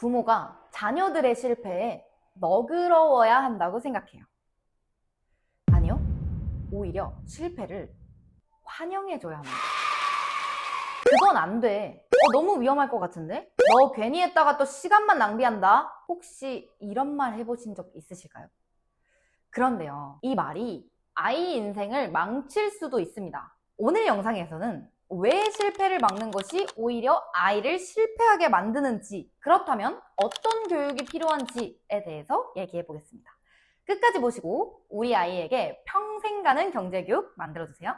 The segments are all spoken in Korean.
부모가 자녀들의 실패에 너그러워야 한다고 생각해요. 아니요, 오히려 실패를 환영해줘야 합니다. 그건 안 돼. 너무 위험할 것 같은데? 너 괜히 했다가 또 시간만 낭비한다? 혹시 이런 말 해보신 적 있으실까요? 그런데요, 이 말이 아이 인생을 망칠 수도 있습니다. 오늘 영상에서는 왜 실패를 막는 것이 오히려 아이를 실패하게 만드는지, 그렇다면 어떤 교육이 필요한지에 대해서 얘기해 보겠습니다. 끝까지 보시고 우리 아이에게 평생 가는 경제교육 만들어주세요.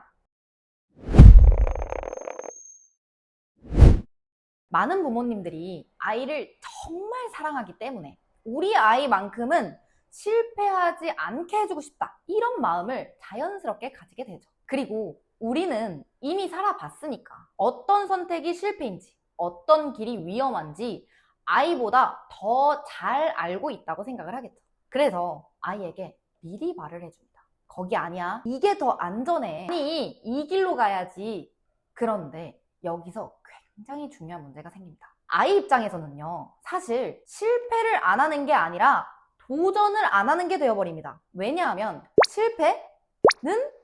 많은 부모님들이 아이를 정말 사랑하기 때문에 우리 아이만큼은 실패하지 않게 해주고 싶다, 이런 마음을 자연스럽게 가지게 되죠. 그리고 우리는 이미 살아봤으니까 어떤 선택이 실패인지, 어떤 길이 위험한지 아이보다 더 잘 알고 있다고 생각을 하겠죠. 그래서 아이에게 미리 말을 해줍니다. 거기 아니야, 이게 더 안전해, 아니 이 길로 가야지. 그런데 여기서 굉장히 중요한 문제가 생깁니다. 아이 입장에서는요, 사실 실패를 안 하는 게 아니라 도전을 안 하는 게 되어버립니다. 왜냐하면 실패는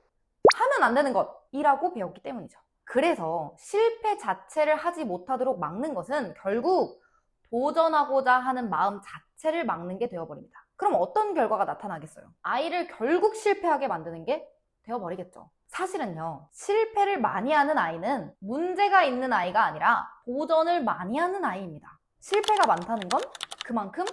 하면 안 되는 것이라고 배웠기 때문이죠. 그래서 실패 자체를 하지 못하도록 막는 것은 결국 도전하고자 하는 마음 자체를 막는 게 되어버립니다. 그럼 어떤 결과가 나타나겠어요? 아이를 결국 실패하게 만드는 게 되어버리겠죠. 사실은요, 실패를 많이 하는 아이는 문제가 있는 아이가 아니라 도전을 많이 하는 아이입니다. 실패가 많다는 건 그만큼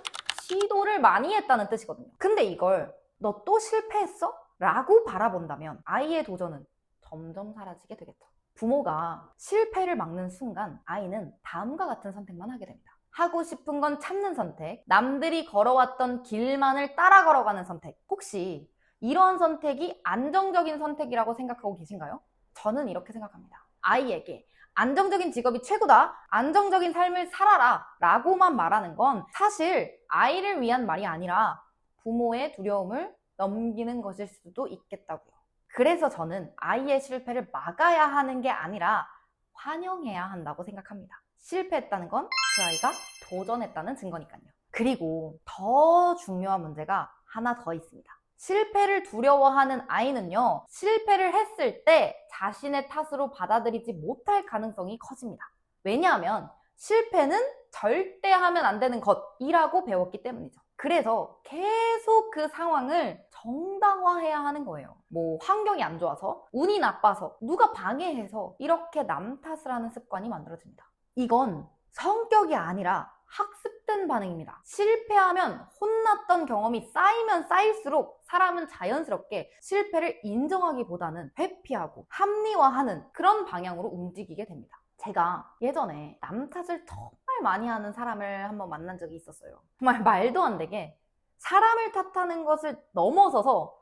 시도를 많이 했다는 뜻이거든요. 근데 이걸 너 또 실패했어? 라고 바라본다면 아이의 도전은 점점 사라지게 되겠죠. 부모가 실패를 막는 순간 아이는 다음과 같은 선택만 하게 됩니다. 하고 싶은 건 참는 선택, 남들이 걸어왔던 길만을 따라 걸어가는 선택. 혹시 이러한 선택이 안정적인 선택이라고 생각하고 계신가요? 저는 이렇게 생각합니다. 아이에게 안정적인 직업이 최고다, 안정적인 삶을 살아라 라고만 말하는 건 사실 아이를 위한 말이 아니라 부모의 두려움을 넘기는 것일 수도 있겠다고요. 그래서 저는 아이의 실패를 막아야 하는 게 아니라 환영해야 한다고 생각합니다. 실패했다는 건 그 아이가 도전했다는 증거니까요. 그리고 더 중요한 문제가 하나 더 있습니다. 실패를 두려워하는 아이는요, 실패를 했을 때 자신의 탓으로 받아들이지 못할 가능성이 커집니다. 왜냐하면 실패는 절대 하면 안 되는 것이라고 배웠기 때문이죠. 그래서 계속 그 상황을 정당화해야 하는 거예요. 뭐 환경이 안 좋아서, 운이 나빠서, 누가 방해해서 이렇게 남 탓을 하는 습관이 만들어집니다. 이건 성격이 아니라 학습된 반응입니다. 실패하면 혼났던 경험이 쌓이면 쌓일수록 사람은 자연스럽게 실패를 인정하기보다는 회피하고 합리화하는 그런 방향으로 움직이게 됩니다. 제가 예전에 남 탓을 정말 많이 하는 사람을 한번 만난 적이 있었어요. 정말 말도 안 되게 사람을 탓하는 것을 넘어서서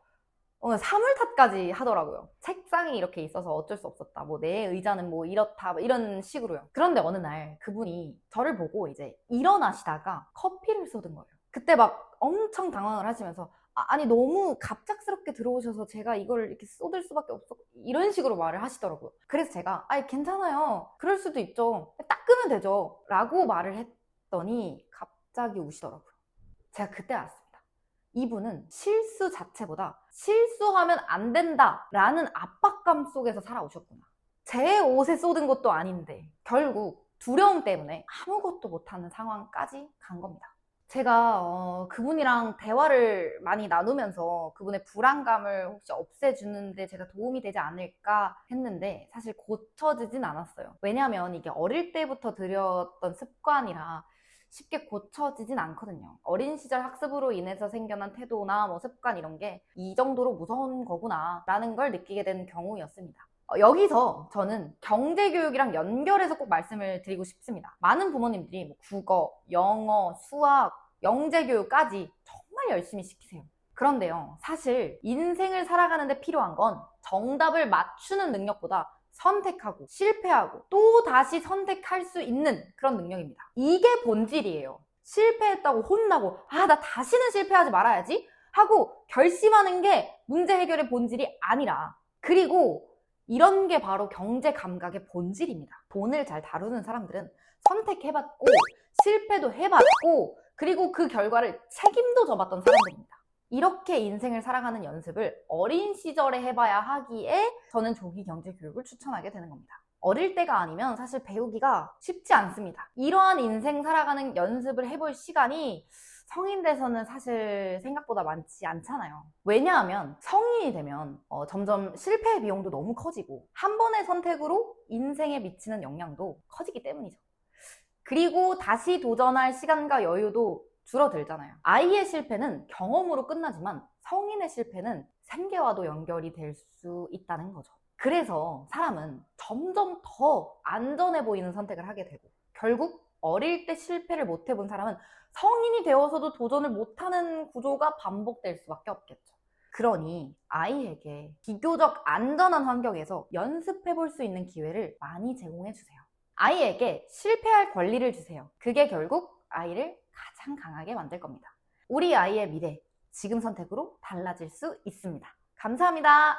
사물 탓까지 하더라고요. 책상이 이렇게 있어서 어쩔 수 없었다, 뭐 내 의자는 뭐 이렇다, 뭐 이런 식으로요. 그런데 어느 날 그분이 저를 보고 이제 일어나시다가 커피를 쏟은 거예요. 그때 막 엄청 당황을 하시면서 아니 너무 갑작스럽게 들어오셔서 제가 이걸 이렇게 쏟을 수밖에 없어, 이런 식으로 말을 하시더라고요. 그래서 제가 아니 괜찮아요, 그럴 수도 있죠, 닦으면 되죠 라고 말을 했더니 갑자기 우시더라고요. 제가 그때 알았습니다. 이분은 실수 자체보다 실수하면 안 된다라는 압박감 속에서 살아오셨구나. 제 옷에 쏟은 것도 아닌데 결국 두려움 때문에 아무것도 못하는 상황까지 간 겁니다. 제가 그분이랑 대화를 많이 나누면서 그분의 불안감을 혹시 없애주는데 제가 도움이 되지 않을까 했는데 사실 고쳐지진 않았어요. 왜냐면 이게 어릴 때부터 들였던 습관이라 쉽게 고쳐지진 않거든요. 어린 시절 학습으로 인해서 생겨난 태도나 뭐 습관, 이런 게 이 정도로 무서운 거구나 라는 걸 느끼게 된 경우였습니다. 여기서 저는 경제교육이랑 연결해서 꼭 말씀을 드리고 싶습니다. 많은 부모님들이 뭐 국어, 영어, 수학, 영재교육까지 정말 열심히 시키세요. 그런데요, 사실 인생을 살아가는데 필요한 건 정답을 맞추는 능력보다 선택하고 실패하고 또 다시 선택할 수 있는 그런 능력입니다. 이게 본질이에요. 실패했다고 혼나고 나 다시는 실패하지 말아야지 하고 결심하는 게 문제 해결의 본질이 아니라, 그리고 이런 게 바로 경제 감각의 본질입니다. 돈을 잘 다루는 사람들은 선택해봤고 실패도 해봤고 그리고 그 결과를 책임도 져봤던 사람들입니다. 이렇게 인생을 살아가는 연습을 어린 시절에 해봐야 하기에 저는 조기 경제 교육을 추천하게 되는 겁니다. 어릴 때가 아니면 사실 배우기가 쉽지 않습니다. 이러한 인생 살아가는 연습을 해볼 시간이 성인 돼서는 사실 생각보다 많지 않잖아요. 왜냐하면 성인이 되면 점점 실패의 비용도 너무 커지고 한 번의 선택으로 인생에 미치는 영향도 커지기 때문이죠. 그리고 다시 도전할 시간과 여유도 줄어들잖아요. 아이의 실패는 경험으로 끝나지만 성인의 실패는 생계와도 연결이 될 수 있다는 거죠. 그래서 사람은 점점 더 안전해 보이는 선택을 하게 되고 결국 어릴 때 실패를 못 해본 사람은 성인이 되어서도 도전을 못하는 구조가 반복될 수밖에 없겠죠. 그러니 아이에게 비교적 안전한 환경에서 연습해 볼 수 있는 기회를 많이 제공해 주세요. 아이에게 실패할 권리를 주세요. 그게 결국 아이를 가장 강하게 만들 겁니다. 우리 아이의 미래, 지금 선택으로 달라질 수 있습니다. 감사합니다.